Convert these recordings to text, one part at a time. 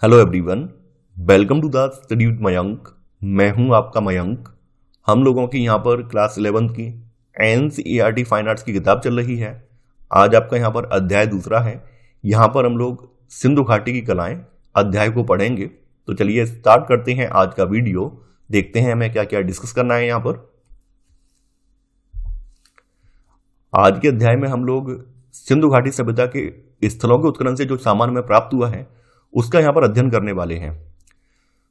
Hello everyone, welcome to the study with Mayank. मैं हूं आपका मयंक। हम लोगों की यहां पर क्लास 11 की एनसीईआरटी फाइन आर्ट्स की किताब चल रही है। आज आपका यहां पर अध्याय दूसरा है। यहां पर हम लोग सिंधु घाटी की कलाएं अध्याय को पढ़ेंगे। तो चलिए स्टार्ट करते हैं आज का वीडियो। देखते हैं हमें क्या क्या डिस्कस करना है। यहां पर आज के अध्याय में हम लोग सिंधु घाटी सभ्यता के स्थलों के उत्खनन से जो सामान हमें प्राप्त हुआ है उसका यहां पर अध्ययन करने वाले हैं।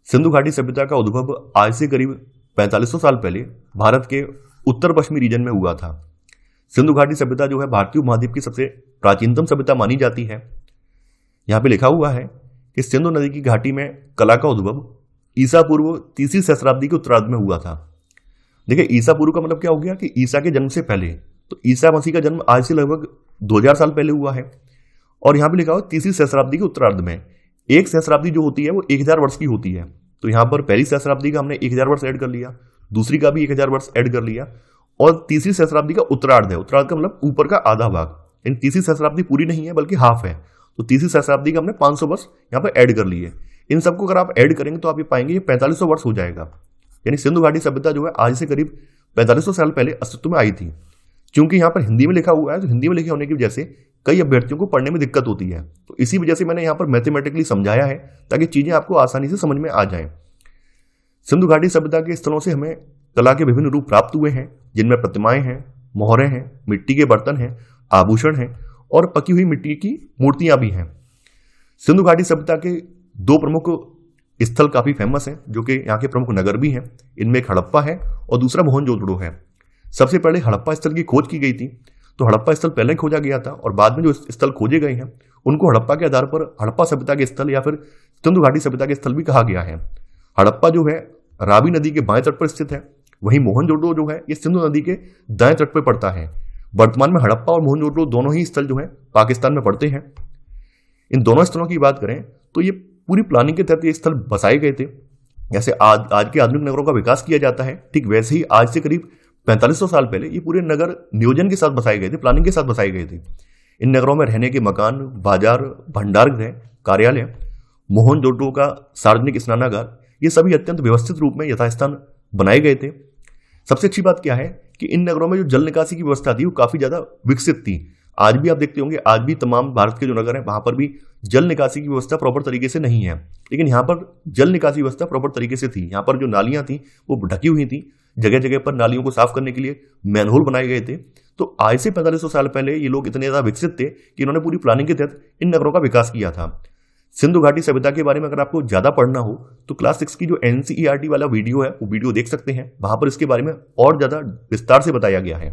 सिंधु घाटी सभ्यता का उद्भव आज से करीब 4500 साल पहले भारत के उत्तर पश्चिमी रीजन में हुआ था। सिंधु घाटी सभ्यता जो है भारतीय उपमहाद्वीप की सबसे प्राचीनतम सभ्यता मानी जाती है। यहां पे लिखा हुआ है कि सिंधु नदी की घाटी में कला का उद्भव ईसा पूर्व तीसरी सहस्राब्दी के उत्तरार्ध में हुआ था। देखिए, ईसा पूर्व का मतलब क्या हो गया कि ईसा के जन्म से पहले। तो ईसा मसीह का जन्म आज से लगभग 2000 साल पहले हुआ है। और यहां पे लिखा हुआ तीसरी सहस्राब्दी के उत्तरार्ध में। एक सहस्राब्दी जो होती है वो 1000 वर्ष की होती है। तो यहां पर पहली सहस्राब्दी का हमने 1000 वर्ष ऐड कर लिया, दूसरी का भी 1000 वर्ष ऐड कर लिया, और तीसरी सहस्राब्दी का उत्तरार्ध है। उत्तरार्ध का मतलब ऊपर का आधा भाग। इन तीसरी सहस्राब्दी पूरी नहीं है बल्कि हाफ है। तो तीसरी सहस्राब्दी का हमने 500 वर्ष यहाँ पर ऐड कर लिए। इन सबको अगर आप ऐड करेंगे तो आप ये पाएंगे ये 4500 वर्ष हो जाएगा। यानी सिंधु घाटी सभ्यता जो है आज से करीब 4500 साल पहले अस्तित्व में आई थी। क्योंकि यहाँ पर हिंदी में लिखा हुआ है तो हिंदी में लिखे होने की वजह से कई अभ्यर्थियों को पढ़ने में दिक्कत होती है। तो इसी वजह से मैंने यहाँ पर मैथमेटिकली समझाया है ताकि चीजें आपको आसानी से समझ में आ जाएं। सिंधु घाटी सभ्यता के स्थलों से हमें कला के विभिन्न रूप प्राप्त हुए हैं, जिनमें प्रतिमाएं हैं, मोहरें हैं, मिट्टी के बर्तन हैं, आभूषण हैं और पकी हुई मिट्टी की मूर्तियां भी हैं। सिंधु घाटी सभ्यता के दो प्रमुख स्थल काफी फेमस हैं, जो कि यहाँ के प्रमुख नगर भी हैं। इनमें एक हड़प्पा है और दूसरा मोहनजोदड़ो है। सबसे पहले हड़प्पा स्थल की खोज की गई थी। तो हड़प्पा स्थल पहले खोजा गया था और बाद में जो स्थल खोजे गए हैं उनको हड़प्पा के आधार पर हड़प्पा सभ्यता के स्थल या फिर सिंधु घाटी सभ्यता के स्थल भी कहा गया है। हड़प्पा जो है रावी नदी के बाएं तट पर स्थित है। वहीं मोहनजोदड़ो जो है ये सिंधु नदी के दाएं तट पर पड़ता है। वर्तमान में हड़प्पा और मोहनजोदड़ो दोनों ही स्थल जो है पाकिस्तान में पड़ते हैं। इन दोनों स्थलों की बात करें तो ये पूरी प्लानिंग के तहत ये स्थल बसाए गए थे। जैसे आज के आधुनिक नगरों का विकास किया जाता है, ठीक वैसे ही आज से करीब 4500 साल पहले ये पूरे नगर नियोजन के साथ बसाए गए थे, प्लानिंग के साथ बसाए गए थे। इन नगरों में रहने के मकान, बाजार, भंडारगृह, कार्यालय, मोहनजोदड़ो का सार्वजनिक स्नानागार, ये सभी अत्यंत व्यवस्थित रूप में यथास्थान बनाए गए थे। सबसे अच्छी बात क्या है कि इन नगरों में जो जल निकासी की व्यवस्था थी वो काफी ज्यादा विकसित थी। आज भी आप देखते होंगे, आज भी तमाम भारत के जो नगर हैं वहां पर भी जल निकासी की व्यवस्था प्रॉपर तरीके से नहीं है, लेकिन यहाँ पर जल निकासी व्यवस्था प्रॉपर तरीके से थी। यहाँ पर जो नालियां थी वो ढकी हुई थी। जगह जगह पर नालियों को साफ करने के लिए मैनहोल बनाए गए थे। तो आज से 4500 साल पहले ये लोग इतने ज्यादा विकसित थे कि इन्होंने पूरी प्लानिंग के तहत इन नगरों का विकास किया था। सिंधु घाटी सभ्यता के बारे में अगर आपको ज्यादा पढ़ना हो तो क्लास 6 की जो एनसीईआरटी वाला वीडियो है वो वीडियो देख सकते हैं। वहां पर इसके बारे में और ज्यादा विस्तार से बताया गया है।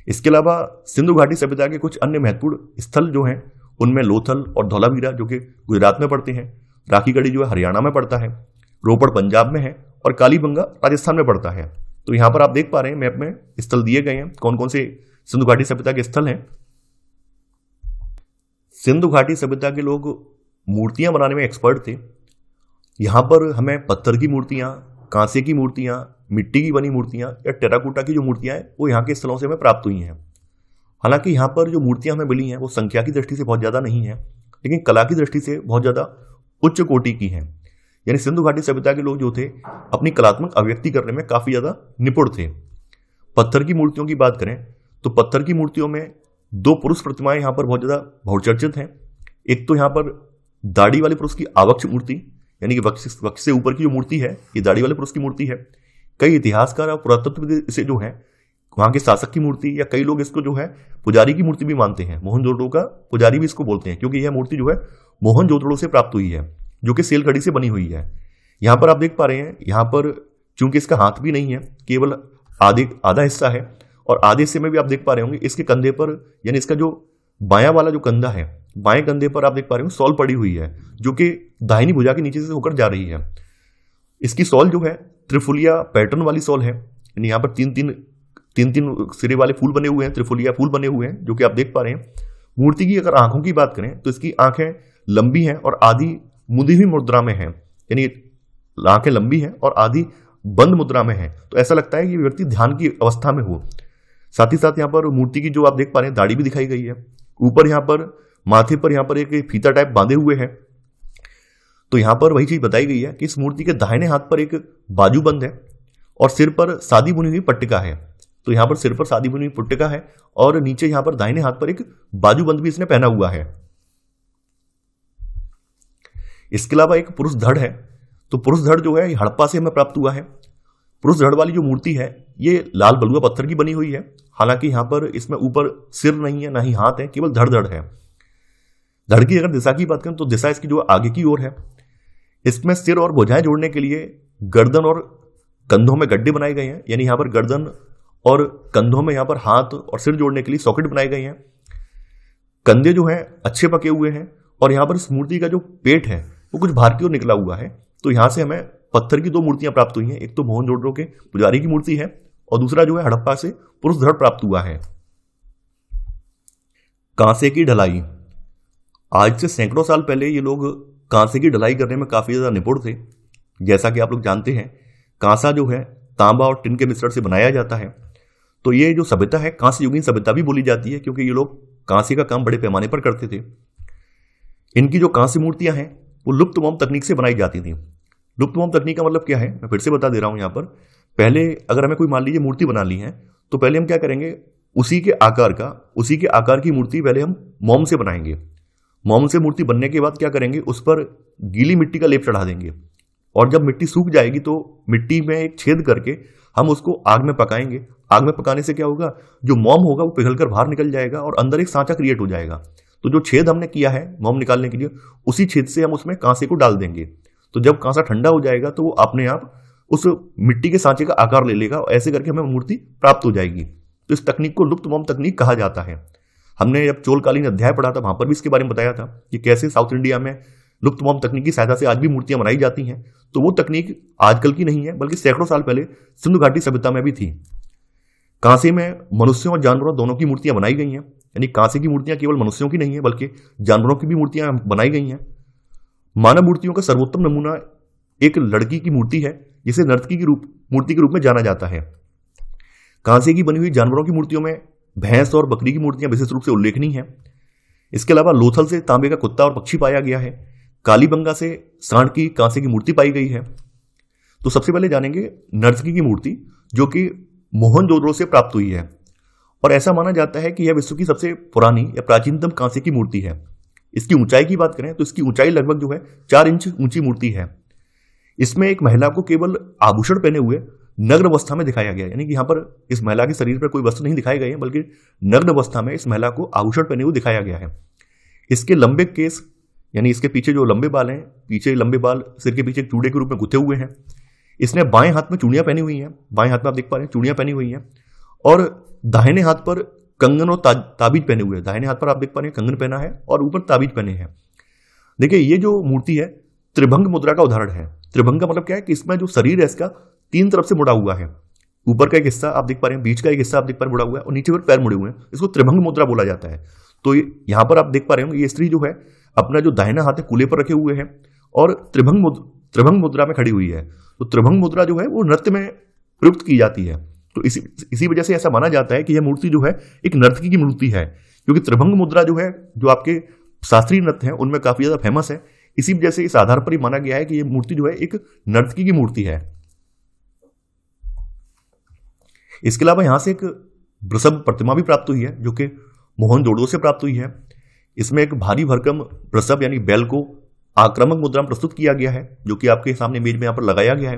इसके अलावा सिंधु घाटी सभ्यता के कुछ अन्य महत्वपूर्ण स्थल जो हैं उनमें लोथल और धौलावीरा जो कि गुजरात में पड़ते हैं, राखीगढ़ी जो है हरियाणा में पड़ता है, रोपड़ पंजाब में है और कालीबंगा राजस्थान में पड़ता है। तो यहां पर आप देख पा रहे हैं मैप में स्थल दिए गए हैं कौन कौन से सिंधु घाटी सभ्यता के स्थल हैं। सिंधु घाटी सभ्यता के लोग मूर्तियां बनाने में एक्सपर्ट थे। यहां पर हमें पत्थर की मूर्तियां, कांसे की मूर्तियां, मिट्टी की बनी मूर्तियां या टेराकोटा की जो मूर्तियां हैं वो यहाँ के स्थलों से हमें प्राप्त हुई हैं। हालांकि यहाँ पर जो मूर्तियां हमें मिली हैं वो संख्या की दृष्टि से बहुत ज्यादा नहीं है, लेकिन कला की दृष्टि से बहुत ज्यादा उच्च कोटि की हैं। यानी सिंधु घाटी सभ्यता के लोग जो थे अपनी कलात्मक अभिव्यक्ति करने में काफी ज्यादा निपुण थे। पत्थर की मूर्तियों की बात करें तो पत्थर की मूर्तियों में दो पुरुष प्रतिमाएं यहाँ पर बहुत ज्यादा बहुचर्चित हैं। एक तो यहाँ पर दाढ़ी वाले पुरुष की आवक्ष मूर्ति, यानी कि वक्ष से ऊपर की जो मूर्ति है ये दाढ़ी वाले पुरुष की मूर्ति है। कई इतिहासकार और पुरातत्वविद इसे जो है वहां के शासक की मूर्ति या कई लोग इसको जो है पुजारी की मूर्ति भी मानते हैं। मोहनजोदड़ो का पुजारी भी इसको बोलते हैं क्योंकि यह मूर्ति जो है मोहनजोदड़ो से प्राप्त हुई है, जो कि सेलखड़ी से बनी हुई है। यहां पर आप देख पा रहे हैं, यहां पर चूंकि इसका हाथ भी नहीं है, केवल आधा हिस्सा है, और आधे हिस्से में भी आप देख पा रहे होंगे इसके कंधे पर, यानी इसका जो बायां वाला जो कंधा है, बाएं कंधे पर आप देख पा रहे होंगे सॉल पड़ी हुई है, जो कि दाहिनी भुजा के नीचे से होकर जा रही है। इसकी सॉल जो है त्रिफुलिया पैटर्न वाली सॉल है, यानी यहाँ पर तीन तीन सिरे वाले फूल बने हुए हैं, त्रिफुलिया फूल बने हुए हैं, जो कि आप देख पा रहे हैं। मूर्ति की अगर आंखों की बात करें तो इसकी आंखें लंबी हैं और आधी मुदी हुई मुद्रा में है, यानी आंखें लंबी हैं और आधी बंद मुद्रा में है। तो ऐसा लगता है कि व्यक्ति ध्यान की अवस्था में हो। साथ ही साथ यहाँ पर मूर्ति की जो आप देख पा रहे हैं दाढ़ी भी दिखाई गई है। ऊपर यहाँ पर माथे पर यहाँ पर एक फीता टाइप बांधे हुए है। तो यहाँ पर वही चीज बताई गई है कि इस मूर्ति के दाहिने हाथ पर एक बाजूबंद है और सिर पर सादी बुनी हुई पट्टिका है। तो यहाँ पर सिर पर सादी बुनी हुई पट्टिका है और नीचे यहाँ पर दाहिने हाथ पर एक बाजूबंद भी इसने पहना हुआ है। इसके अलावा एक पुरुष धड़ है। तो पुरुष धड़ जो है हड़प्पा से हमें प्राप्त हुआ है। पुरुष धड़ वाली जो मूर्ति है ये लाल बलुआ पत्थर की बनी हुई है। हालांकि यहाँ पर इसमें ऊपर सिर नहीं है, ना ही हाथ है, केवल धड़ है। धड़ की अगर दिशा की बात करें तो दिशा इसकी जो आगे की ओर है। इसमें सिर और भुजाएं जोड़ने के लिए गर्दन और कंधों में गड्ढे बनाए गए हैं, यानी यहाँ पर गर्दन और कंधों में यहाँ पर हाथ और सिर जोड़ने के लिए सॉकेट बनाए गए हैं। कंधे जो हैं अच्छे पके हुए हैं और यहाँ पर इस मूर्ति का जो पेट है वो कुछ बाहर की ओर निकला हुआ है। तो यहाँ से हमें पत्थर की 2 मूर्तियां प्राप्त हुई हैं। एक तो मोहनजोदड़ो के पुजारी की मूर्ति है और दूसरा जो है हड़प्पा से पुरुष धड़ प्राप्त हुआ है। कांसे की ढलाई। आज से सैकड़ों साल पहले ये लोग कांसे की ढलाई करने में काफी ज्यादा निपुण थे। जैसा कि आप लोग जानते हैं कांसा जो है तांबा और टिन के मिश्रण से बनाया जाता है। तो ये जो सभ्यता है कांस्य युगीन सभ्यता भी बोली जाती है, क्योंकि ये लोग कांसे का काम बड़े पैमाने पर करते थे। इनकी जो कांस्य मूर्तियां हैं वो लुप्त मोम तकनीक से बनाई जाती थी। लुप्त मोम तकनीक का मतलब क्या है, मैं फिर से बता दे रहा हूं। यहाँ पर पहले अगर हमें कोई मान लीजिए मूर्ति बना ली है तो पहले हम क्या करेंगे, उसी के आकार की मूर्ति पहले हम मोम से बनाएंगे। मोम से मूर्ति बनने के बाद क्या करेंगे, उस पर गीली मिट्टी का लेप चढ़ा देंगे और जब मिट्टी सूख जाएगी तो मिट्टी में एक छेद करके हम उसको आग में पकाएंगे। आग में पकाने से क्या होगा, जो मोम होगा वो पिघलकर बाहर निकल जाएगा और अंदर एक सांचा क्रिएट हो जाएगा। तो जो छेद हमने किया है मोम निकालने के लिए, उसी छेद से हम उसमें कांसे को डाल देंगे। तो जब कांसा ठंडा हो जाएगा तो वो अपने आप उस मिट्टी के सांचे का आकार ले लेगा और ऐसे करके हमें मूर्ति प्राप्त हो जाएगी। तो इस तकनीक को लुप्त मोम तकनीक कहा जाता है। हमने जब चोलकालीन अध्याय पढ़ा था वहां पर भी इसके बारे में बताया था कि कैसे साउथ इंडिया में लुप्त मोम तकनीक की सहायता से आज भी मूर्तियां बनाई जाती हैं। तो वो तकनीक आजकल की नहीं है, बल्कि सैकड़ों साल पहले सिंधु घाटी सभ्यता में भी थी। कांसे में मनुष्यों और जानवरों दोनों की मूर्तियां बनाई गई हैं, यानी कांसे की मूर्तियां केवल मनुष्यों की नहीं है बल्कि जानवरों की भी मूर्तियां बनाई गई हैं। मानव मूर्तियों का सर्वोत्तम नमूना एक लड़की की मूर्ति है जिसे नर्तकी की मूर्ति के रूप में जाना जाता है। कांसे की बनी हुई जानवरों की मूर्तियों में भैंस और बकरी की मूर्तियां विशेष रूप से उल्लेखनीय हैं। इसके अलावा लोथल से तांबे का कुत्ता और पक्षी पाया गया है। कालीबंगा से सांड की कांसे की मूर्ति पाई गई है। तो सबसे पहले जानेंगे नर्तकी की मूर्ति, जो कि मोहनजोदड़ो से प्राप्त हुई है और ऐसा माना जाता है कि यह विश्व की सबसे पुरानी या प्राचीनतम कांसे की मूर्ति है। इसकी ऊंचाई की बात करें तो इसकी ऊंचाई लगभग जो है 4 इंच ऊंची मूर्ति है। इसमें एक महिला को केवल आभूषण पहने हुए नग्न अवस्था में दिखाया गया, यानी कि यहाँ पर इस महिला के शरीर पर कोई वस्त्र नहीं दिखाए गए हैं, बल्कि नग्न अवस्था में इस महिला को आभूषण पहने हुए दिखाया गया है। इसके लंबे केस, यानी इसके पीछे जो लंबे बाल हैं, पीछे लंबे बाल सिर के पीछे चूड़े के रूप में गुथे हुए हैं। इसने बाएं हाथ में चूड़ियां पहनी हुई हैं, बाएं हाथ में आप देख पा रहे हैं चूड़ियां पहनी हुई हैं और दाहिने हाथ पर कंगन और ताबीज पहने हुए हैं। दाहिने हाथ पर आप देख पा रहे हैं कंगन पहना है और ऊपर ताबीज पहने हैं। देखिए ये जो मूर्ति है त्रिभंग मुद्रा का उदाहरण है। त्रिभंग का मतलब क्या है कि इसमें जो शरीर है इसका 3 तरफ से मुड़ा हुआ है। ऊपर का एक हिस्सा आप देख पा रहे हैं, बीच का एक हिस्सा आप देख पा रहे हैं मुड़ा हुआ है और नीचे पर पैर मुड़े हुए हैं। इसको त्रिभंग मुद्रा बोला जाता है। तो यहाँ पर आप देख पा रहे होंगे ये स्त्री जो है अपना जो दाहिना हाथ है कूल्हे पर रखे हुए हैं और त्रिभंग मुद्रा में खड़ी हुई है। तो त्रिभंग मुद्रा जो है वो नृत्य में प्रयुक्त की जाती है। तो इसी वजह से ऐसा माना जाता है कि यह मूर्ति जो है एक नर्तकी की मूर्ति है, क्योंकि त्रिभंग मुद्रा जो है जो आपके शास्त्रीय नृत्य है उनमें काफी ज्यादा फेमस है। इसी वजह से इस आधार पर ही माना गया है कि यह मूर्ति जो है एक नर्तकी की मूर्ति है। इसके अलावा यहां से एक वृषभ प्रतिमा भी प्राप्त हुई है जो कि मोहनजोदड़ो से प्राप्त हुई है। इसमें एक भारी भरकम वृषभ यानी बैल को आक्रामक मुद्रा में प्रस्तुत किया गया है, जो कि आपके सामने इमेज में यहां पर लगाया गया है।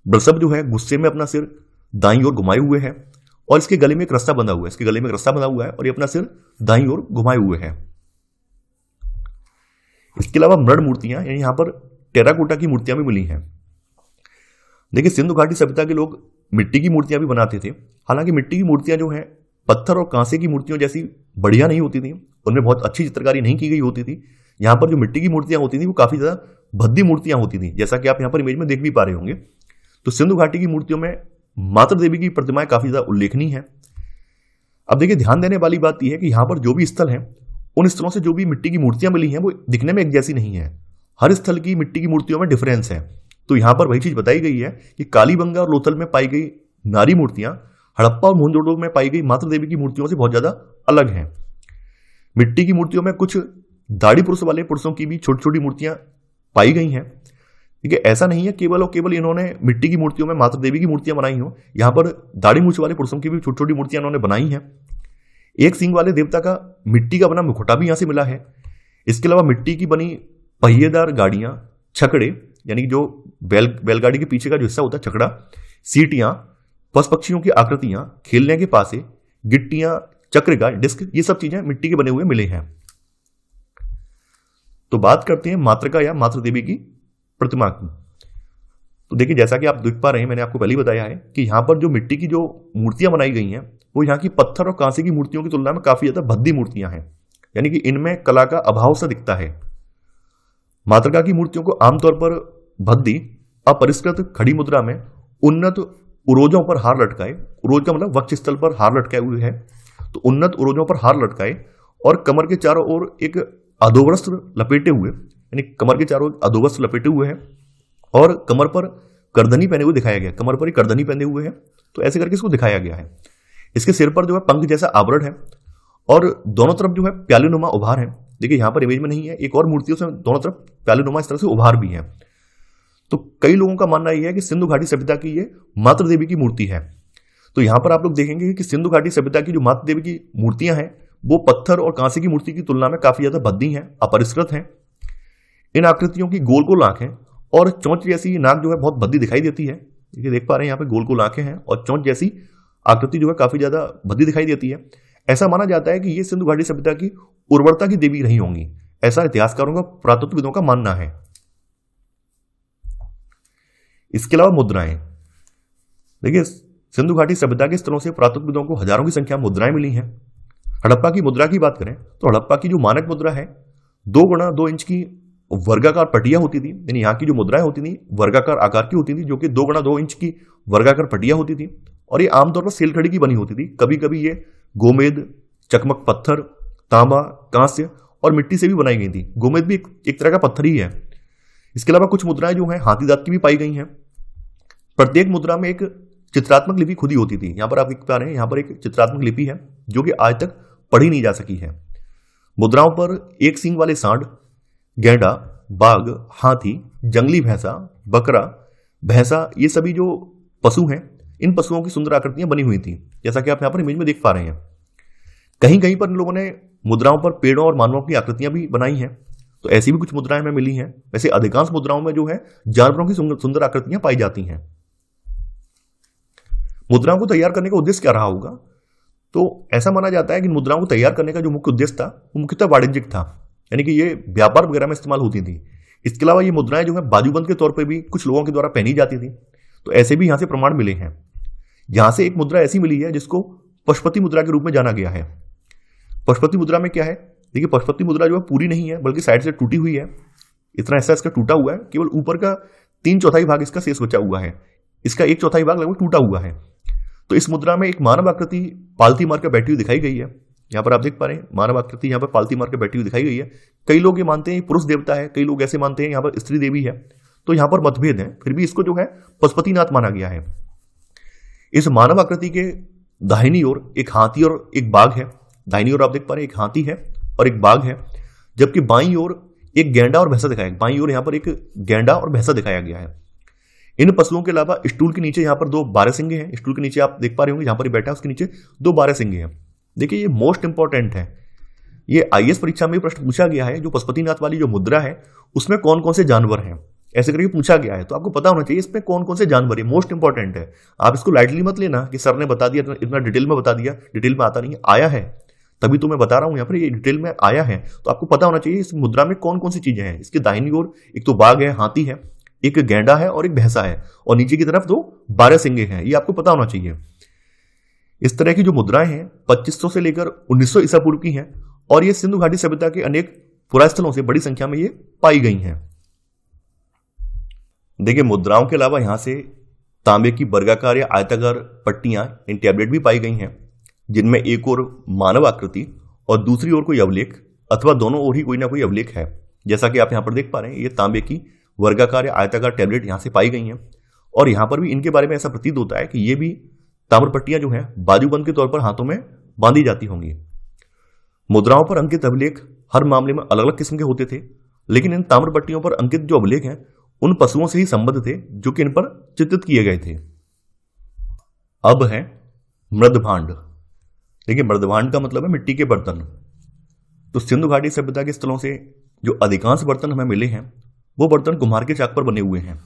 वृषभ जो है गुस्से में अपना सिर दाईं ओर घुमाए हुए है और इसके गले में एक रस्सा बंधा हुआ है। इसके गले में एक रस्सा बंधा हुआ है और ये अपना सिर दाईं ओर घुमाए हुए है। इसके अलावा मृण मूर्तियां यानी यहां पर टेराकोटा की मूर्तियां भी मिली हैं। देखिए सिंधु घाटी सभ्यता के लोग मिट्टी की मूर्तियां भी बनाते थे। हालांकि मिट्टी की मूर्तियां जो है पत्थर और कांसे की मूर्तियों जैसी बढ़िया नहीं होती थी, उनमें बहुत अच्छी चित्रकारी नहीं की गई होती थी। यहाँ पर जो मिट्टी की मूर्तियां होती थी वो काफी ज्यादा भद्दी मूर्तियां होती थी, जैसा कि आप यहाँ पर इमेज में देख भी पा रहे होंगे। तो सिंधु घाटी की मूर्तियों में मातृ देवी की प्रतिमाएं काफी ज्यादा उल्लेखनीय है। अब देखिए ध्यान देने वाली बात यह है कि यहाँ पर जो भी स्थल है उन स्थलों से जो भी मिट्टी की मूर्तियां मिली हैं वो दिखने में एक जैसी नहीं है। हर स्थल की मिट्टी की मूर्तियों में डिफरेंस है। तो यहाँ पर वही चीज बताई गई है कि कालीबंगा और लोथल में पाई गई नारी मूर्तियां हड़प्पा और मोहनजोदड़ो में पाई गई मातृ देवी की मूर्तियों से बहुत ज्यादा अलग हैं। मिट्टी की मूर्तियों में कुछ दाढ़ी पुरुष वाले पुरुषों की भी छोटी छोटी मूर्तियां पाई गई हैं। ठीक है, ऐसा नहीं है केवल और केवल इन्होंने मिट्टी की मूर्तियों में माता देवी की मूर्तियां बनाई हो, यहां पर दाढ़ी मूछ वाले पुरुषों की भी छोटी छोटी मूर्तियां इन्होंने बनाई हैं। एक सींग वाले देवता का मिट्टी का बना मुखौटा भी यहां से मिला है। इसके अलावा मिट्टी की बनी पहिएदार गाड़ियां, छकड़े यानी जो बैलगाड़ी के पीछे का जो हिस्सा होता है छकड़ा, सीटियां, पशु पक्षियों की आकृतियां, खेलने के पासे, गिट्टियां, चक्र, डिस्क, ये सब चीजें मिट्टी के बने हुए मिले हैं। तो बात करते हैं मातृका या मातृ देवी की प्रतिमा की। तो देखिए, जैसा कि आप देख पा रहे हैं, मैंने आपको पहले ही बताया है कि यहां पर जो मिट्टी की जो मूर्तियां बनाई गई हैं वो यहाँ की पत्थर और कांसे की मूर्तियों की तुलना में काफी ज्यादा भद्दी मूर्तियां हैं, यानी कि इनमें कला का अभाव सा दिखता है। मातृका की मूर्तियों को आमतौर पर भद्दी, अपरिष्कृत खड़ी मुद्रा में उन्नत उरोजों पर हार लटकाए, उरोज का मतलब वक्ष स्थल पर हार लटकाए हुए है, तो उन्नत उरोजों पर हार लटकाए और कमर के चारों ओर एक अधोवस्त्र लपेटे हुए, यानी कमर के चारों अधोवस्त्र लपेटे हुए हैं और कमर पर करधनी पहने हुए दिखाया गया, कमर पर ही करधनी पहने हुए हैं, तो ऐसे करके इसको दिखाया गया है। इसके सिर पर जो है पंख जैसा आवरण है और दोनों तरफ जो है प्यालेनुमा उभार है। देखिए यहां पर इमेज में नहीं है, एक और मूर्तियों से दोनों तरफ प्यालेनुमा इस तरह से उभार भी है। तो कई लोगों का मानना यह है कि सिंधु घाटी सभ्यता की ये मातृ देवी की मूर्ति है। तो यहां पर आप लोग देखेंगे कि सिंधु घाटी सभ्यता की जो मातृ देवी की मूर्तियां हैं वो पत्थर और कांसे की मूर्ति की तुलना में काफी ज्यादा भद्दी हैं, अपरिष्कृत हैं। इन आकृतियों की गोल गोल आंखें और चोंच जैसी नाक जो है बहुत भद्दी दिखाई देती है। देखिए देख पा रहे हैं यहाँ पे गोल गोल आंखें हैं और चोंच जैसी आकृति जो है काफी ज्यादा भद्दी दिखाई देती है। ऐसा माना जाता है कि ये सिंधु घाटी सभ्यता की उर्वरता की देवी रही होंगी, ऐसा इतिहासकारों का, पुरातत्वविदों का मानना है। इसके अलावा मुद्राएं, देखिए सिंधु घाटी सभ्यता के स्थलों से पुरातत्वविदों को हजारों की संख्या में मुद्राएं मिली हैं। हड़प्पा की मुद्रा की बात करें तो हड़प्पा की जो मानक मुद्रा है 2 गुणा 2 इंच की वर्गाकार पटिया होती थी, यानी यहाँ की जो मुद्राएं होती थी वर्गाकार आकार की होती थी, जो कि 2 गुणा 2 इंच की वर्गाकार पटिया होती थी और ये आमतौर पर सेलखड़ी की बनी होती थी। कभी कभी ये गोमेद, चकमक पत्थर, तांबा, कांस्य और मिट्टी से भी बनाई गई थी। गोमेद भी एक तरह का पत्थर ही है। इसके अलावा कुछ मुद्राएं जो है हाथी दांत की भी पाई गई हैं। प्रत्येक मुद्रा में एक चित्रात्मक लिपि खुदी होती थी। यहां पर आप देख पा रहे हैं, यहां पर एक चित्रात्मक लिपि है जो कि आज तक पढ़ी नहीं जा सकी है। मुद्राओं पर एक सींग वाले सांड, गैंडा, बाघ, हाथी, जंगली भैंसा, बकरा, भैंसा, ये सभी जो पशु हैं, इन पशुओं की सुंदर आकृतियां बनी हुई थी, जैसा कि आप यहां पर इमेज में देख पा रहे हैं। कहीं कहीं पर इन लोगों ने मुद्राओं पर पेड़ों और मानवों की आकृतियां भी बनाई हैं, तो ऐसी भी कुछ मुद्राएं हमें मिली हैं। वैसे अधिकांश मुद्राओं में जो है जानवरों की सुंदर आकृतियां पाई जाती हैं। मुद्राओं को तैयार करने का उद्देश्य क्या रहा होगा? तो ऐसा माना जाता है कि मुद्राओं को तैयार करने का जो मुख्य उद्देश्य था वो मुख्यतः वाणिज्यिक था, यानी कि ये व्यापार वगैरह में इस्तेमाल होती थी। इसके अलावा ये मुद्राएं जो है बाजूबंद के तौर पर भी कुछ लोगों के द्वारा पहनी जाती थी, तो ऐसे भी यहां से प्रमाण मिले हैं। यहां से एक मुद्रा ऐसी मिली है जिसको पशुपति मुद्रा के रूप में जाना गया है। पशुपति मुद्रा में क्या है? देखिए पशुपति मुद्रा जो है पूरी नहीं है बल्कि साइड से टूटी हुई है, इतना हिस्सा इसका टूटा हुआ है, केवल ऊपर का 3/4 भाग इसका शेष बचा हुआ है, इसका 1/4 भाग लगभग टूटा हुआ है। तो इस मुद्रा में एक मानव आकृति पालती मार कर बैठी हुई दिखाई गई है। यहाँ पर आप देख पा रहे हैं मानव आकृति यहाँ पर पालती मार कर बैठी हुई दिखाई गई है। कई लोग ये मानते हैं पुरुष देवता है, कई लोग ऐसे मानते हैं यहाँ पर स्त्री देवी है, तो यहाँ पर मतभेद है। फिर भी इसको जो है पशुपतिनाथ माना गया है। इस मानव आकृति के दाहिनी ओर एक हाथी और एक बाघ है। दाहिनी ओर आप देख पा रहे हैं एक हाथी है और एक बाघ है, जबकि बाईं ओर एक गैंडा और भैंसा दिखाया गया। बाईं ओर यहाँ पर एक गैंडा और भैंसा दिखाया गया है। इन पशुओं के अलावा स्टूल के नीचे यहाँ पर 2 बारहसिंगे हैं। स्टूल के नीचे आप देख पा रहे होंगे, जहां पर बैठा है उसके नीचे 2 बारहसिंगे हैं। देखिए ये मोस्ट इंपॉर्टेंट है, ये आईएएस परीक्षा में प्रश्न पूछा गया है। जो पशुपतिनाथ वाली जो मुद्रा है उसमें कौन कौन से जानवर हैं ऐसे करके पूछा गया है, तो आपको पता होना चाहिए इसमें कौन कौन से जानवर है। मोस्ट इंपॉर्टेंट है, आप इसको लाइटली मत लेना कि सर ने बता दिया, इतना डिटेल में बता दिया। डिटेल में आता नहीं है, आया है तभी तो मैं बता रहा हूं यहाँ पर, ये डिटेल में आया है। तो आपको पता होना चाहिए इस मुद्रा में कौन कौन सी चीजें हैं। इसके दाहिनी ओर एक तो बाघ है, हाथी है, एक गैंडा है और एक भैंसा है, और नीचे की तरफ 2 बारहसिंगे हैं। ये आपको पता होना चाहिए। इस तरह की जो मुद्राएं हैं 2500 से लेकर 1900 ईसा पूर्व की हैं और ये सिंधु घाटी सभ्यता के अनेक पुरास्थलों से बड़ी संख्या में ये पाई गई हैं। देखिए मुद्राओं के अलावा यहां से तांबे की वर्गाकार या आयताकार पट्टियां, इन टैबलेट भी पाई गई हैं, जिनमें एक ओर मानव आकृति और दूसरी ओर कोई अवलेख अथवा दोनों ओर ही कोई ना कोई अवलेख है। जैसा कि आप यहां पर देख पा रहे हैं, ये तांबे की वर्गाकार या आयताकार टैबलेट यहां से पाई गई हैं और यहां पर भी इनके बारे में ऐसा प्रतीत होता है कि ये भी ताम्र पट्टियां जो हैं बाजूबंद के तौर पर हाथों में बांधी जाती होंगी। मुद्राओं पर अंकित अभिलेख हर मामले में अलग अलग किस्म के होते थे, लेकिन इन ताम्र पट्टियों पर अंकित जो अभिलेख हैं उन पशुओं से ही संबद्ध थे जो कि इन पर चित्रित किए गए थे। अब है मृदभांड। देखिए, मृदभांड का मतलब है मिट्टी के बर्तन। तो सिंधु घाटी सभ्यता के स्थलों से जो अधिकांश बर्तन हमें मिले हैं वो बर्तन कुम्हार के चाक पर बने हुए हैं।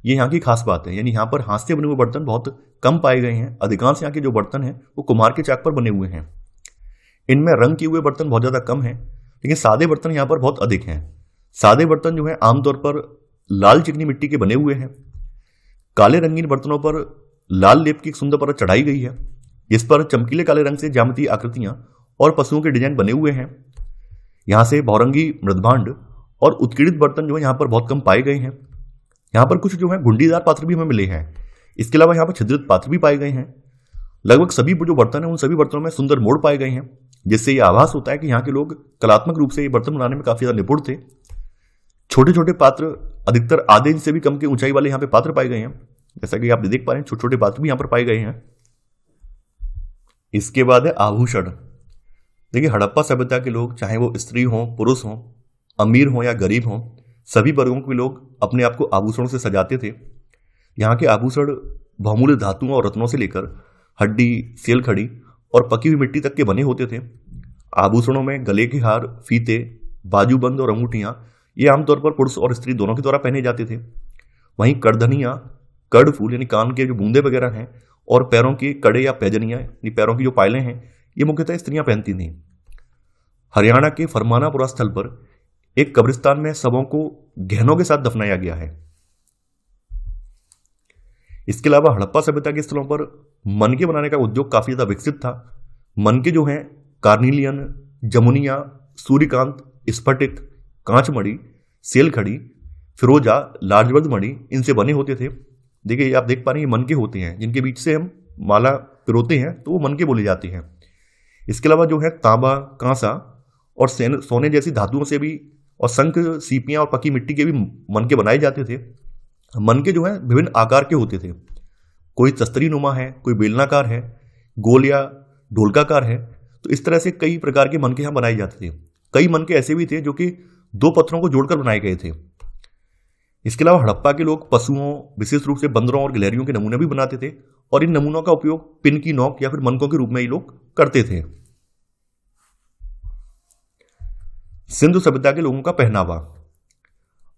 ये यहाँ की खास बात है, यानी यहाँ पर हाथ से बने हुए बर्तन बहुत कम पाए गए हैं। अधिकांश यहाँ के जो बर्तन हैं वो कुम्हार के चाक पर बने हुए हैं। इनमें रंग किए हुए बर्तन बहुत ज़्यादा कम हैं, लेकिन सादे बर्तन यहाँ पर बहुत अधिक हैं। सादे बर्तन जो है आमतौर पर लाल चिकनी मिट्टी के बने हुए हैं। काले रंगीन बर्तनों पर लाल लेप की एक सुंदर परत चढ़ाई गई है, जिस पर चमकीले काले रंग से ज्यामितीय आकृतियां और पशुओं के डिजाइन बने हुए हैं। यहाँ से बहुरंगी मृदभांड और उत्कीर्णित बर्तन जो है यहाँ पर बहुत कम पाए गए हैं। यहाँ पर कुछ जो है घुंडीदार पात्र भी हमें मिले हैं। इसके अलावा यहाँ पर छिद्रित पात्र भी पाए गए हैं। लगभग सभी जो बर्तन है उन सभी बर्तनों में सुंदर मोड़ पाए गए हैं, जिससे यह आभास होता है कि यहाँ के लोग कलात्मक रूप से ये बर्तन बनाने में काफी ज्यादा निपुण थे। छोटे छोटे पात्र, अधिकतर आधे इंच से भी कम की ऊंचाई वाले यहाँ पे पात्र पाए गए हैं। जैसा कि आप देख पा रहे हैं, छोटे छोटे पात्र भी यहाँ पर पाए गए हैं। इसके बाद है आभूषण। देखिए, हड़प्पा सभ्यता के लोग, चाहे वो स्त्री हो, पुरुष हो, अमीर हो या गरीब हो, सभी वर्गों के लोग अपने आप को आभूषणों से सजाते थे। यहाँ के आभूषण बहुमूल्य धातुओं और रत्नों से लेकर हड्डी, सेलखड़ी और पकी हुई मिट्टी तक के बने होते थे। आभूषणों में गले के हार, फीते, बाजूबंद और अंगूठियां ये आमतौर पर पुरुष और स्त्री दोनों के द्वारा पहने जाते थे। वहीं करधनियां, कर्णफूल यानी कान के जो बूंदे वगैरह हैं, और पैरों के कड़े या पैजनियां यानी पैरों की जो पायलें हैं, ये मुख्यतः स्त्रियां पहनती थीं। हरियाणा के फरमानापुरा स्थल पर एक कब्रिस्तान में शवों को गहनों के साथ दफनाया गया है। इसके अलावा हड़प्पा सभ्यता के स्थलों पर मनके बनाने का उद्योग काफी ज्यादा विकसित था। मनके जो हैं कार्निलियन, जमुनिया, सूर्यकांत, स्फटिक, कांचमणि, सेलखड़ी, फिरोजा, लाजवर्द मणि इनसे बने होते थे। देखिए, आप देख पा रहे हैं, ये मनके होते हैं जिनके बीच से हम माला पिरोते हैं, तो वो मनके बोले जाते हैं। इसके अलावा जो है तांबा, कांसा और सोने जैसी धातुओं से भी, और शंख, सीपियां और पकी मिट्टी के भी मनके बनाए जाते थे। मनके जो है विभिन्न आकार के होते थे। कोई तस्तरी नुमा है, कोई बेलनाकार है, गोल या ढोलकाकार है। तो इस तरह से कई प्रकार के मनके यहाँ बनाए जाते थे। कई मनके ऐसे भी थे जो कि दो पत्थरों को जोड़कर बनाए गए थे। इसके अलावा हड़प्पा के लोग पशुओं, विशेष रूप से बंदरों और गिलहरियों के नमूने भी बनाते थे, और इन नमूनों का उपयोग पिन की नोक या फिर मनकों के रूप में ये लोग करते थे। सिंधु सभ्यता के लोगों का पहनावा।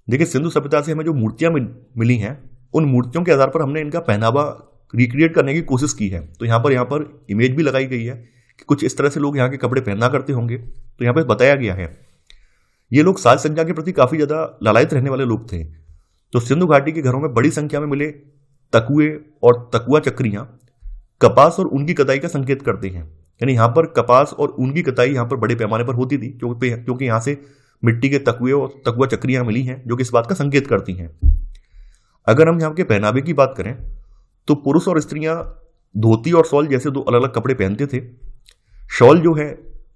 देखिए, सिंधु सभ्यता से हमें जो मूर्तियां मिली हैं, उन मूर्तियों के आधार पर हमने इनका पहनावा रिक्रिएट करने की कोशिश की है। तो यहाँ पर इमेज भी लगाई गई है कि कुछ इस तरह से लोग यहाँ के कपड़े पहना करते होंगे। तो यहाँ पर बताया गया है, ये लोग साज सज्जा के प्रति काफी ज्यादा लालायित रहने वाले लोग थे। तो सिंधु घाटी के घरों में बड़ी संख्या में मिले तकुए और तकुआ चक्रियां कपास और ऊन की कताई का संकेत करते हैं। यानी यहाँ पर कपास और ऊन की कताई यहाँ पर बड़े पैमाने पर होती थी, क्योंकि यहाँ से मिट्टी के तकुए और तकुआ चक्रियां मिली हैं जो कि इस बात का संकेत करती हैं। अगर हम यहाँ के पहनावे की बात करें तो पुरुष और स्त्रियां धोती और शॉल जैसे दो अलग अलग कपड़े पहनते थे। शॉल जो है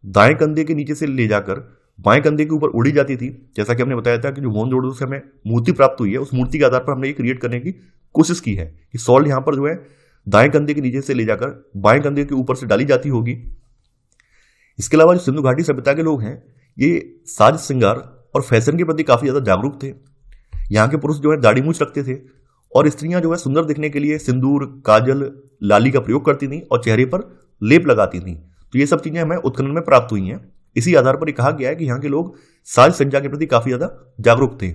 दाएं कंधे के नीचे से ले जाकर बाएं कंधे के ऊपर उड़ी जाती थी। जैसा कि हमने बताया था कि जो मोहनजोदड़ो से हमें मूर्ति प्राप्त हुई है, उस मूर्ति के आधार पर हमने ये क्रिएट करने की कोशिश की है कि शॉल यहाँ पर जो है दाएं कंधे के नीचे से ले जाकर बाएं कंधे के ऊपर से डाली जाती होगी। इसके अलावा जो सिंधु घाटी सभ्यता के लोग हैं, ये साज श्रृंगार और फैशन के प्रति काफी ज्यादा जागरूक थे। यहाँ के पुरुष जो है दाढ़ी मूंछ रखते थे, और स्त्रियां जो है सुंदर दिखने के लिए सिंदूर, काजल, लाली का प्रयोग करती थी और चेहरे पर लेप लगाती थी। तो ये सब चीजें हमें उत्खनन में प्राप्त हुई हैं। इसी आधार पर कहा गया है कि यहाँ के लोग साज सज्जा के प्रति काफी ज्यादा जागरूक थे।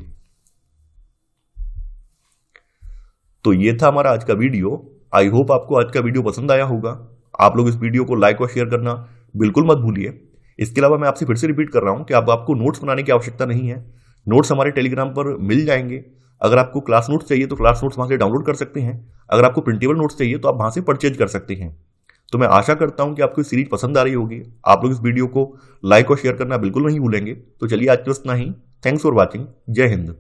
तो ये था हमारा आज का वीडियो। आई होप आपको आज का वीडियो पसंद आया होगा। आप लोग इस वीडियो को लाइक और शेयर करना बिल्कुल मत भूलिए। इसके अलावा मैं आपसे फिर से रिपीट कर रहा हूं कि अब आपको नोट्स बनाने की आवश्यकता नहीं है। नोट्स हमारे टेलीग्राम पर मिल जाएंगे। अगर आपको क्लास नोट्स चाहिए तो क्लास नोट्स वहां से डाउनलोड कर सकते हैं। अगर आपको प्रिंटेबल नोट्स चाहिए तो आप वहां से परचेज कर सकते हैं। तो मैं आशा करता हूं कि आपको सीरीज पसंद आ रही होगी। आप लोग इस वीडियो को लाइक और शेयर करना बिल्कुल नहीं भूलेंगे। तो चलिए आज के बस इतना ही। Thanks for watching. जय हिंद।